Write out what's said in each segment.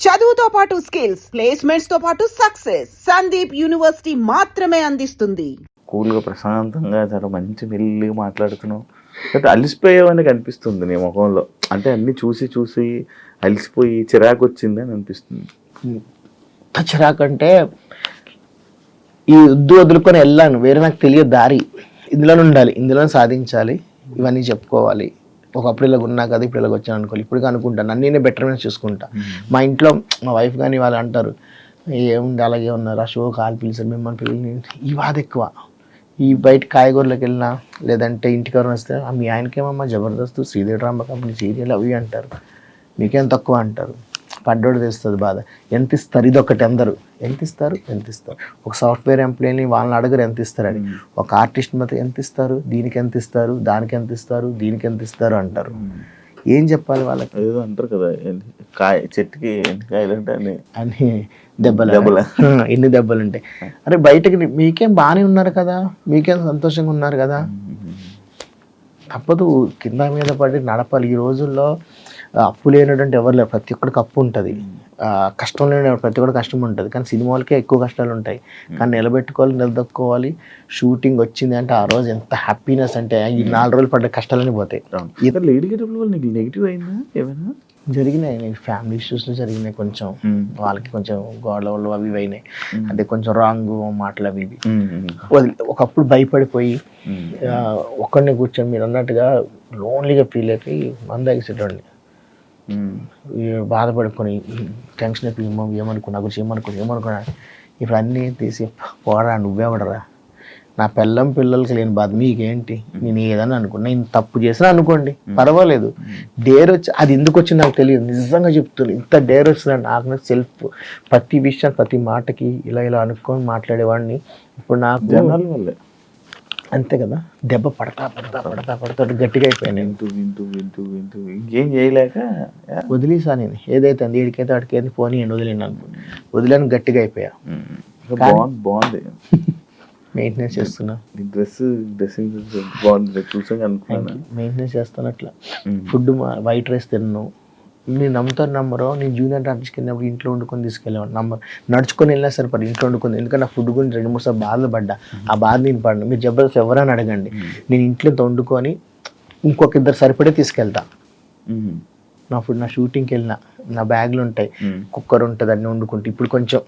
చదువుతో పాటు skills, placements తో పాటు సక్సెస్ సందీప్ యూనివర్సిటీ మాత్రమే అందిస్తుంది. కూల్గా ప్రశాంతంగా చాలా మంచి మెల్లిగా మాట్లాడుతున్నావు, అంటే అలసిపోయావని కనిపిస్తుంది నీ ముఖంలో. అంటే అన్ని చూసి చూసి అలసిపోయి చిరాకు వచ్చింది అని అనిపిస్తుంది. ఎంత చిరాకు అంటే ఈ వదులుకొని వెళ్ళాను, వేరే నాకు తెలియదు దారి. ఇందులోనే ఉండాలి, ఇందులోనే సాధించాలి, ఇవన్నీ చెప్పుకోవాలి. ఒకప్పుడు ఇలాగ ఉన్నా కదా, ఇప్పుడు ఇలాగ వచ్చాను అనుకోవాలి. ఇప్పుడు అనుకుంటాను నన్ను నేనే బెటర్మెంట్ చూసుకుంటా. మా ఇంట్లో మా వైఫ్ కానీ వాళ్ళు అంటారు, ఏముంది అలాగే ఉన్నారు, ఆ షో కాలు పిలిచారు మిమ్మల్ని పిల్లలు. ఈ బాధ ఎక్కువ. ఈ బయట కాయగూరలకు వెళ్ళినా లేదంటే ఇంటికి ఎవరైనా వస్తే మీ ఆయనకేమమ్మా Jabardasth, Sridevi drama company serial అవి అంటారు, మీకేం తక్కువ అంటారు. పడ్డోడు తెస్తుంది బాధ. ఎంత ఇస్తారు, ఇది ఒకటి అందరు ఎంత ఇస్తారు. ఒక సాఫ్ట్వేర్ ఎంప్లాయీని వాళ్ళని అడగరు ఎంత ఇస్తారని. ఒక ఆర్టిస్ట్ మాత్రం ఎంత ఇస్తారు, దీనికి ఎంత ఇస్తారు, దానికి ఎంత ఇస్తారు, దీనికి ఎంత ఇస్తారు అంటారు. ఏం చెప్పాలి వాళ్ళకి? ఏదో అంటారు కదా, కాయ చెట్టుకి ఎన్ని కాయలు ఉంటాయి అని దెబ్బలు ఎన్ని దెబ్బలు ఉంటాయి. అరే బయటకి మీకేం బాగానే ఉన్నారు కదా, మీకేం సంతోషంగా ఉన్నారు కదా, తప్పదు కింద మీద పడి నడపాలి. ఈ రోజుల్లో అప్పు లేనటువంటి ఎవరు లేరు, ప్రతి ఒక్కడికి అప్పు ఉంటుంది. కష్టం లేని ప్రతి ఒక్కటి కష్టం ఉంటుంది, కానీ సినిమాలకే ఎక్కువ కష్టాలు ఉంటాయి. కానీ నిలబెట్టుకోవాలి, నిలదొక్కోవాలి. షూటింగ్ వచ్చింది అంటే ఆ రోజు ఎంత హ్యాపీనెస్ అంటే ఈ 4 రోజులు పడ్డ కష్టాలన్నీ పోతాయి. నెగిటివ్ అయిందా ఏమైనా? జరిగినాయి ఫ్యామిలీ ఇష్యూస్లో జరిగినాయి. కొంచెం వాళ్ళకి కొంచెం గొడవలు అవి ఇవి అయినాయి. అంటే కొంచెం రాంగ్ మాటలు అవి ఇవి. ఒకప్పుడు భయపడిపోయి ఒక్కడిని కూర్చొని మీరు అన్నట్టుగా లోన్లీగా ఫీల్ అయిపోయి మందాగిసేటోడిని, బాధపడుకొని టెన్షన్ అయిపోయి ఏమనుకున్నా గురించి ఏమనుకున్నా. ఇప్పుడు అన్నీ తీసి పోరా నువ్వేమడరా, నా పిల్లలకి లేని బాధ మీకేంటి, నేను ఏదైనా అనుకున్నా, నేను తప్పు చేసినా అనుకోండి పర్వాలేదు. డేర్ వచ్చి అది ఎందుకు వచ్చింది నాకు తెలియదు, నిజంగా చెప్తున్నాను. ఇంత డేర్ వచ్చిందండి నాకు. సెల్ఫ్ ప్రతి విషయం ప్రతి మాటకి ఇలా అనుకొని మాట్లాడేవాడిని. ఇప్పుడు నాకు జనాల వల్లే అంతే కదా, దెబ్బ పడతా గట్టిగా అయిపోయాను. వింటూ ఇంకేం చేయలేక వదిలేసా నేను. ఏదైతే అంది ఏడికైతే అడికైతే పోనీ అని వదిలేను అనుకో, వదిలేను గట్టిగా అయిపోయా. బాగుంది మెయింటెనెన్స్ చేస్తున్నా. డ్రెస్సింగ్ బాగుంది చూసాను అనుకున్నాను. మెయింటెనెన్స్ చేస్తాను అట్లా. ఫుడ్ వైట్ రైస్ తిన్నాను. నేను నమ్మరో, నేను జూనియర్ ఆర్టిస్ట్కి వెళ్ళినప్పుడు ఇంట్లో వండుకొని తీసుకెళ్ళాను. నడుచుకొని వెళ్ళినా సరిపడి ఇంట్లో వండుకొని, ఎందుకంటే నా ఫుడ్ గురించి 2-3 సార్లు బాధలు పడ్డా. ఆ బాధ నేను పడ్డా. మీరు జబర్దస్త్ ఎవరైనా అడగండి, నేను ఇంట్లో వండుకొని ఇంకొక 2 సరిపడే తీసుకెళ్తా. నా షూటింగ్కి వెళ్ళినా నా బ్యాగ్లు ఉంటాయి, కుక్కర్ ఉంటుంది, అన్నీ వండుకుంటే. ఇప్పుడు కొంచెం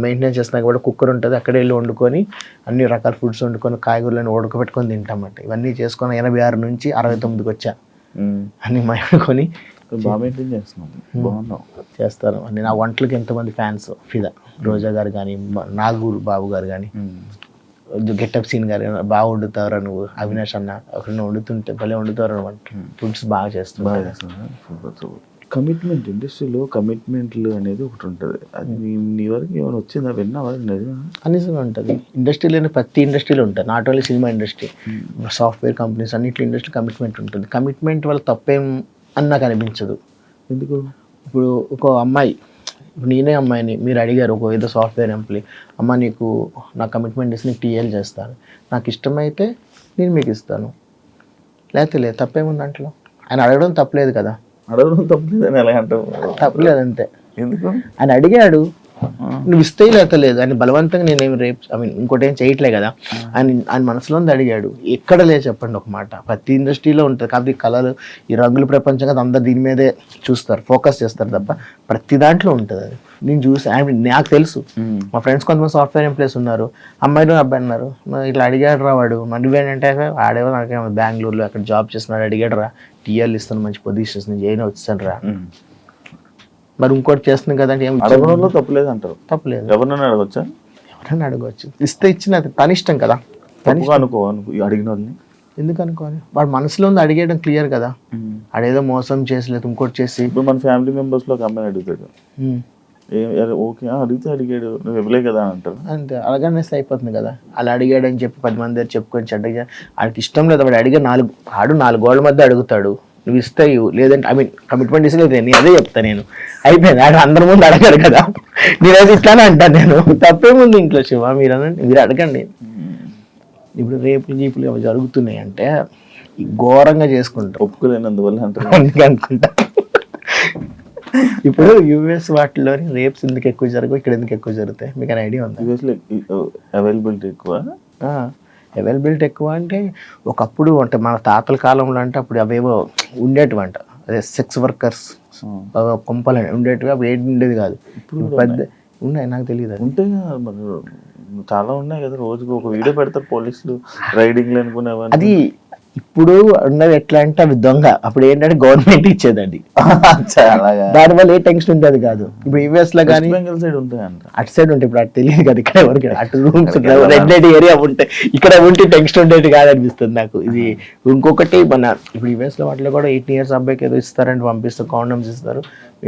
మెయింటెనెన్స్ చేస్తున్నా కూడా కుక్కర్ ఉంటుంది, అక్కడే వెళ్ళి వండుకొని అన్ని రకాల ఫుడ్స్ వండుకొని కాయగూరలను ఉడకబెట్టుకొని తింటామంట. ఇవన్నీ చేసుకొని 86 నుంచి 69కి వచ్చా. అన్ని వండుకొని చేస్తాను. నేను ఆ వంటలకి ఎంతమంది ఫ్యాన్స్ ఫిదా. రోజా గారు కానీ, నాగూర్ బాబు గారు కానీ, గెటప్ సీన్ గారు బాగా వండుతారు, నువ్వు అవినాష్ అన్న ఒకరిని వండుతుంటే భలే వండుతారు అనమాట. ఫుడ్స్ బాగా చేస్తున్నారు. కమిట్మెంట్, ఇండస్ట్రీలో కమిట్మెంట్లు అనేది ఒకటి ఉంటుంది. అది నీ వరకు ఏమైనా వచ్చిందా, విన్నావా? అన్నిసార్లు ఉంటుంది. ఇండస్ట్రీలోనే ప్రతి ఇండస్ట్రీలో ఉంటుంది, not only cinema industry, software companies అన్నింటి ఇండస్ట్రీ కమిట్మెంట్ ఉంటుంది. కమిట్మెంట్ వల్ల తప్పేం అని నాకు అనిపించదు. ఎందుకు? ఇప్పుడు ఒక అమ్మాయి, ఇప్పుడు నేనే అమ్మాయిని, మీరు అడిగారు ఒక ఏదో సాఫ్ట్వేర్ ఎంప్లాయీ, అమ్మ నీకు నా కమిట్మెంట్ ఇస్తే నీకు టీఎల్ చేస్తాను, నాకు ఇష్టమైతే నేను మీకు ఇస్తాను, లేకపోతే లేదు. తప్పేముంది దాంట్లో? ఆయన అడగడం తప్పలేదు కదా. అడగడం తప్పలేదని ఎలా అంటావు? తప్పలేదు అంతే. ఎందుకు? ఆయన అడిగాడు, నువ్వు ఇస్తే లేకపోతే లేదు. ఆయన బలవంతంగా నేనేమి ఇంకోటి ఏం చేయట్లే కదా. ఆయన మనసులో అడిగాడు. ఎక్కడ లేదు చెప్పండి ఒక మాట. ప్రతి ఇండస్ట్రీలో ఉంటుంది, కాబట్టి కళలు ఈ రంగుల ప్రపంచం కదా, అందరు దీని మీదే చూస్తారు, ఫోకస్ చేస్తారు తప్ప ప్రతి దాంట్లో ఉంటుంది. అది నేను చూసి నాకు తెలుసు. మా ఫ్రెండ్స్ కొంతమంది సాఫ్ట్వేర్ ఎంప్లాయీస్ ఉన్నారు, అమ్మాయిలు అబ్బాయి అన్నారు, ఇట్లా అడిగాడు రా వాడు. మళ్ళీంటే ఆడేవో నాకేమో బెంగళూరులో అక్కడ జాబ్ చేస్తున్నాడు, అడిగాడు రా టీఎల్ ఇస్తాను, మంచి పొజిషన్స్ నేను చేయని వచ్చాను రా. మరి ఇంకోటి చేస్తున్నాం కదంటే అడగడంలో తప్పలేదు అంటారు. తప్పలేదు. ఎవరినైనా అడగొచ్చా? ఎవరైనా అడగవచ్చు. ఇస్తే ఇచ్చిన తన ఇష్టం కదా. అనుకో అడిగిన వాళ్ళని ఎందుకు అనుకోవాలి? వాడు మనసులో ఉంది అడిగేయడం క్లియర్ కదా. అడేదో మోసం చేసి లేదు ఇంకోటి చేసి. ఇప్పుడు మన ఫ్యామిలీ మెంబర్స్ లో ఒక అమ్మాయి అడుగుతాడు, ఓకే అడిగితే అడిగాడు నువ్వు ఇవ్వలే కదా అంటారు. అంతే, అడగనేస్తే అయిపోతుంది కదా. అలా అడిగాడు అని చెప్పి 10 మంది దగ్గర చెప్పుకొని చెడ్డగా వాడికి ఇష్టం లేదు. వాడు అడిగే 4 గోడల మధ్య అడుగుతాడు, నువ్వు ఇస్తాయి లేదంటే కమిట్మెంట్ ఇస్తలేదు. నేను అదే చెప్తాను, నేను అయిపోయింది. ఆడ అందరి ముందు అడగాడు కదా, నేనైతే ఇట్లానే అంటాను. నేను తప్పేముంది ఇంట్లో శివ, మీరు అడగండి. ఇప్పుడు రేపు జీపులు అవి జరుగుతున్నాయి అంటే ఘోరంగా చేసుకుంటాం, ఒప్పుకోలేనందువల్ల అంటారు. అందుకే అనుకుంటా ఇప్పుడు యుఎస్ వాటిలోని రేప్స్ ఎందుకు ఎక్కువ జరగవు, ఇక్కడ ఎందుకు ఎక్కువ జరుగుతాయి? మీకు అని ఐడియా ఉందా? యూఎస్లో అవైలబిలిటీ ఎక్కువ. అవైలబిలిటీ ఎక్కువ అంటే ఒకప్పుడు అంటే మన తాతల కాలంలో అంటే అప్పుడు అవేవో ఉండేటివి అంట, అదే సెక్స్ వర్కర్స్ కొంపలని ఉండేటివి, అవి ఏది ఉండేది కాదు. ఇప్పుడు పెద్ద ఉన్నాయి, నాకు తెలియదు. ఉంటే మరి చాలా ఉన్నాయి కదా, రోజుకు ఒక వీడియో పెడతారు పోలీసులు రైడింగ్లు అనుకునేవాళ్ళు. అది ఇప్పుడు ఉన్నది ఎట్లా అంటే అవి దొంగ, అప్పుడు ఏంటంటే గవర్నమెంట్ ఇచ్చేదండి, దానివల్ల ఏ టెన్షన్ ఉండేది కాదు. ఇప్పుడు యుఎస్ లో కానీ బెంగాల్ సైడ్ ఉంటాయంట, అటు సైడ్ ఉంటాయి. ఇప్పుడు అటు తెలియదు కదా, ఇక్కడ ఎవరికి అటు రూమ్స్ రెడ్ లైట్ ఏరియా ఉంటాయి, ఇక్కడ ఉంటే టెన్షన్ ఉండేది కాదు అనిపిస్తుంది నాకు. ఇది ఇంకొకటి మన ఇప్పుడు యుఎస్ లో వాటిలో కూడా 18 years అబ్బాయికి ఏదో ఇస్తారంటే పంపిస్తారు, కాండమ్స్ ఇస్తారు,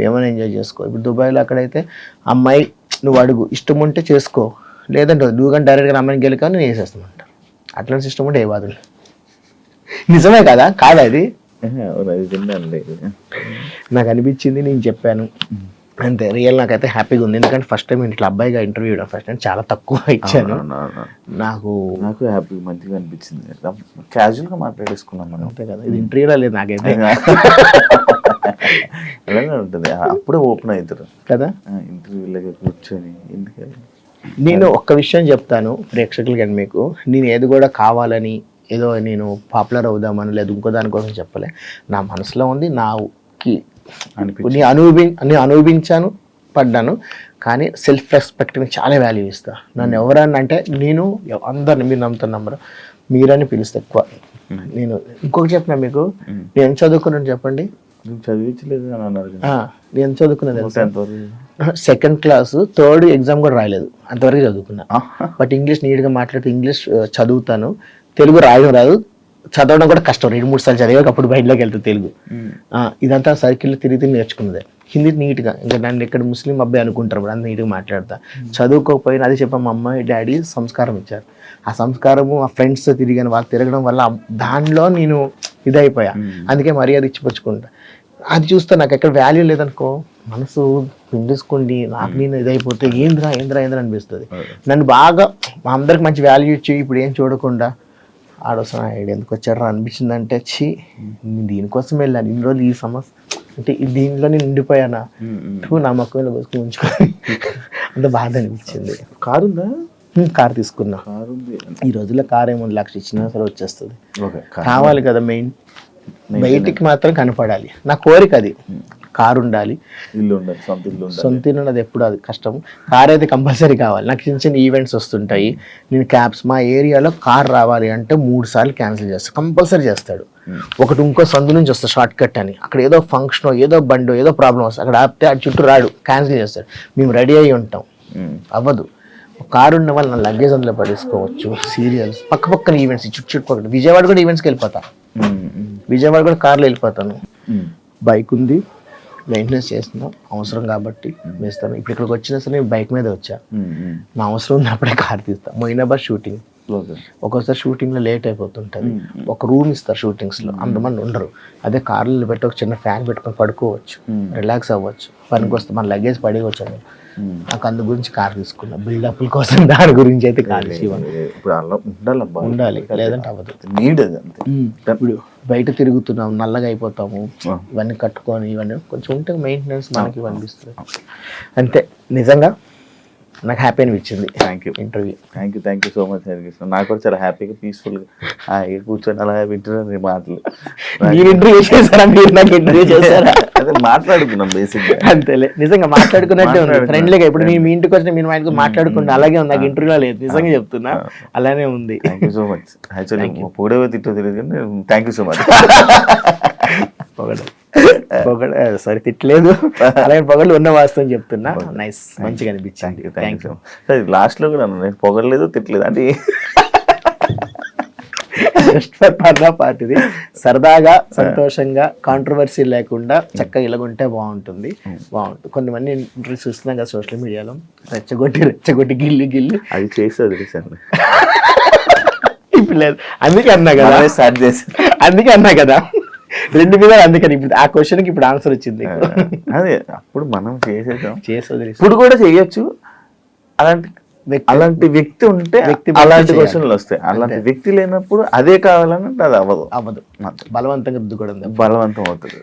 ఏమైనా ఎంజాయ్ చేసుకో. ఇప్పుడు దుబాయ్లో అక్కడైతే అమ్మాయి నువ్వు అడుగు, ఇష్టం ఉంటే చేసుకో, లేదంటే నువ్వు కానీ డైరెక్ట్గా అమ్మాయిని గెలికా నువ్వు వేసేస్తామంట. అట్లాంటి సిస్టమ్ ఉంటే ఏ బాధలు. నిజమే కదా, కాదా అది? నాకు అనిపించింది, నేను చెప్పాను అంతే. రియల్ నాకైతే హ్యాపీగా ఉంది, ఎందుకంటే ఫస్ట్ టైం ఇట్లా అబ్బాయిగా ఇంటర్వ్యూ ఇవ్వడం ఫస్ట్ టైం చాలా తక్కువ ఇచ్చాను. నాకు హ్యాపీ మంచిగా అనిపించింది, క్యాజువల్ గా మాట్లాడేసుకున్నాం మనం. అంతే కదా, ఇది ఇంటర్వ్యూలో లేదు నాకైతే. అలాగే ఉంటుంది, అప్పుడే ఓపెన్ అవుతారు కదా ఇంటర్వ్యూలకి కూర్చొని. ఎందుకని నేను ఒక్క విషయం చెప్తాను ప్రేక్షకులు కానీ మీకు, నేను ఏది కూడా కావాలని ఏదో నేను పాపులర్ అవుదామని లేదు ఇంకో దానికోసం చెప్పలే. నా మనసులో ఉంది, నాకి నేను అనుభవించాను, పడ్డాను. కానీ సెల్ఫ్ రెస్పెక్ట్ని చాలా వాల్యూ ఇస్తా. నన్ను ఎవరన్నా అంటే నేను అందరిని, మీరు నమ్ముతున్నారు మీరని పిలుస్తా ఎక్కువ. నేను ఇంకొకటి చెప్పిన మీకు, నేను చదువుకున్నాను చెప్పండి. చదివించలేదు అని అన్నారు. నేను చదువుకున్నది 2nd class 3rd ఎగ్జామ్ కూడా రాయలేదు, అంతవరకు చదువుకున్నా. బట్ ఇంగ్లీష్ నీట్గా మాట్లాడితే ఇంగ్లీష్ చదువుతాను, తెలుగు రాయడం రాదు, చదవడం కూడా కష్టం. 2-3 సార్లు చదివాక అప్పుడు బయటలోకి వెళ్తుంది తెలుగు. ఇదంతా సర్కిల్లో తిరిగి నేర్చుకున్నదే. హిందీ నీట్గా, ఇంకా నన్ను ఇక్కడ ముస్లిం అబ్బాయి అనుకుంటారు, అంత నీట్గా మాట్లాడతా. చదువుకోకపోయినా అది చెప్పా, మా అమ్మాయి డాడీ సంస్కారం ఇచ్చారు. ఆ సంస్కారము ఆ ఫ్రెండ్స్ తిరిగాను, వాళ్ళు తిరగడం వల్ల దానిలో నేను ఇదైపోయా. అందుకే మర్యాద ఇచ్చిపుచ్చుకుంటా. అది చూస్తే నాకు ఎక్కడ వాల్యూ లేదనుకో, మనసు పిండేసుకోండి, నాకు నేను ఇదైపోతే ఏంద్రా అనిపిస్తుంది. నన్ను బాగా మా అందరికి మంచి వాల్యూ ఇచ్చి ఇప్పుడు ఏం చూడకుండా ఆడొస్తున్న ఐడియా ఎందుకు వచ్చారా అనిపించిందంటే, వచ్చి దీనికోసం వెళ్ళాను ఇన్ని రోజులు, ఈ సమస్య అంటే దీంట్లో నేను ఉండిపోయానా, నా మొక్కలో కోసుకుని ఉంచుకొని అంత బాధ అనిపించింది. కారు ఉందా? కారు తీసుకున్నా. ఈ రోజుల్లో కారు ఏమో 1 లక్ష ఇచ్చినా సరే వచ్చేస్తుంది. కావాలి కదా మెయిన్, బయటికి మాత్రం కనపడాలి. నా కోరిక అది, కారు ఉండాలి, ఇల్లు ఉండాలి, సొంత ఇల్లు ఉన్నది ఎప్పుడు అది కష్టం. కార్ అయితే కంపల్సరీ కావాలి. నాకు చిన్న చిన్న ఈవెంట్స్ వస్తుంటాయి, నేను క్యాబ్స్ మా ఏరియాలో కార్ రావాలి అంటే 3 సార్లు క్యాన్సిల్ చేస్తాను, కంపల్సరీ చేస్తాడు. ఒకటి ఇంకో సందు నుంచి వస్తాడు షార్ట్ కట్ అని, అక్కడ ఏదో ఫంక్షన్ ఏదో బండో ఏదో ప్రాబ్లం వస్తుంది, అక్కడ ఆపితే అటు చుట్టూ రాడు, క్యాన్సిల్ చేస్తాడు. మేము రెడీ అయ్యి ఉంటాం, అవ్వదు. కారు ఉన్న వాళ్ళు నా లగేజ్ అందులో పడేసుకోవచ్చు. సీరియల్స్ పక్కన ఈవెంట్స్ చుట్టూ పక్కన. విజయవాడ కూడా ఈవెంట్స్కి వెళ్ళిపోతా, విజయవాడ కూడా కార్లో వెళ్ళిపోతాను. బైక్ ఉంది, మెయింటెనెన్స్ చేస్తున్నాం, అవసరం కాబట్టి వేస్తాను. ఇప్పుడు ఇక్కడికి వచ్చినా సరే నేను బైక్ మీద వచ్చా, నా అవసరం ఉన్నప్పుడే కార్ తీస్తా. మొయినాబాద్ షూటింగ్, ఒక్కోసారి షూటింగ్లో లేట్ అయిపోతుంటుంది, ఒక రూమ్ ఇస్తారు షూటింగ్స్లో, అంతమంది ఉండరు. అదే కార్లో పెట్టి ఒక చిన్న ఫ్యాన్ పెట్టుకొని పడుకోవచ్చు, రిలాక్స్ అవ్వచ్చు, పనికి వస్తే మన లగేజ్ పడేయవచ్చు అని. నాకు అందు గురించి కార్ తీసుకున్నా, బిల్డప్ల కోసం. దాని గురించి అయితే కార్ ఉండాలి, లేదంటే అవ్వదు. ఇప్పుడు బయట తిరుగుతున్నాం, నల్లగా అయిపోతాము, ఇవన్నీ కట్టుకొని ఇవన్నీ కొంచెం ఉంటే మెయింటెనెన్స్ మనకి అనిపిస్తుంది అంతే. నిజంగా నాకు హ్యాపీ అనిపించింది. Interview thank you so much Harikrishna. నాకు కూడా చాలా హ్యాపీగా పీస్ఫుల్గా కూర్చొని అలా వింటున్నాను మాటలు. మీరు ఇంటర్వ్యూ చేశారా, మీరు నాకు ఇంటర్వ్యూ చేశారా? అదే మాట్లాడుకున్నాం బేసిక్ గా, అంతేలే. నిజంగా మాట్లాడుకున్నట్టే ఉంది, ఫ్రెండ్లీగా. ఇప్పుడు మీ ఇంటికి వచ్చి మీరు మా ఇంటికి మాట్లాడుకుంటే అలాగే ఉంది. నాకు ఇంటర్వ్యూలో లేదు, నిజంగా చెప్తున్నా, అలానే ఉంది. Thank you so much. Actually పొడవ తిట్టో తెలియదు కానీ thank you so much. Sorry తిట్టలేదు, అలాగే పొగలు ఉన్న వాస్తవం చెప్తున్నా. నైస్, మంచిగా అనిపించింది. Thank you. లాస్ట్ లో కూడా నేను పొగలేదు తిట్టలేదు అంటే జస్ట్ ఫర్ ఫన్ పార్టీది, సరదాగా సంతోషంగా కాంట్రవర్సీ లేకుండా చక్కగా ఇలాగుంటే బాగుంటుంది. కొంతమంది ఇంటర్వ్యూస్ చూస్తున్నాం కదా సోషల్ మీడియాలో, రెచ్చగొట్టి గిల్లి అది చేస్తుంది ఇప్పుడు లేదు. అందుకే అన్నా కదా స్టార్ట్ చేసి, అందుకే అన్నా కదా 2 మీద. అందుకని ఇప్పుడు ఆ క్వశ్చన్కి ఇప్పుడు ఆన్సర్ వచ్చింది. అదే అప్పుడు మనం చేసేసాం, చేసేది ఇప్పుడు కూడా చేయొచ్చు. అలాంటి వ్యక్తి ఉంటే అలాంటి క్వశ్చన్లు వస్తాయి. అలాంటి వ్యక్తి లేనప్పుడు అదే కావాలని అది అవ్వదు. బలవంతంగా రుద్దుకోవడం బలవంతం అవుతుంది.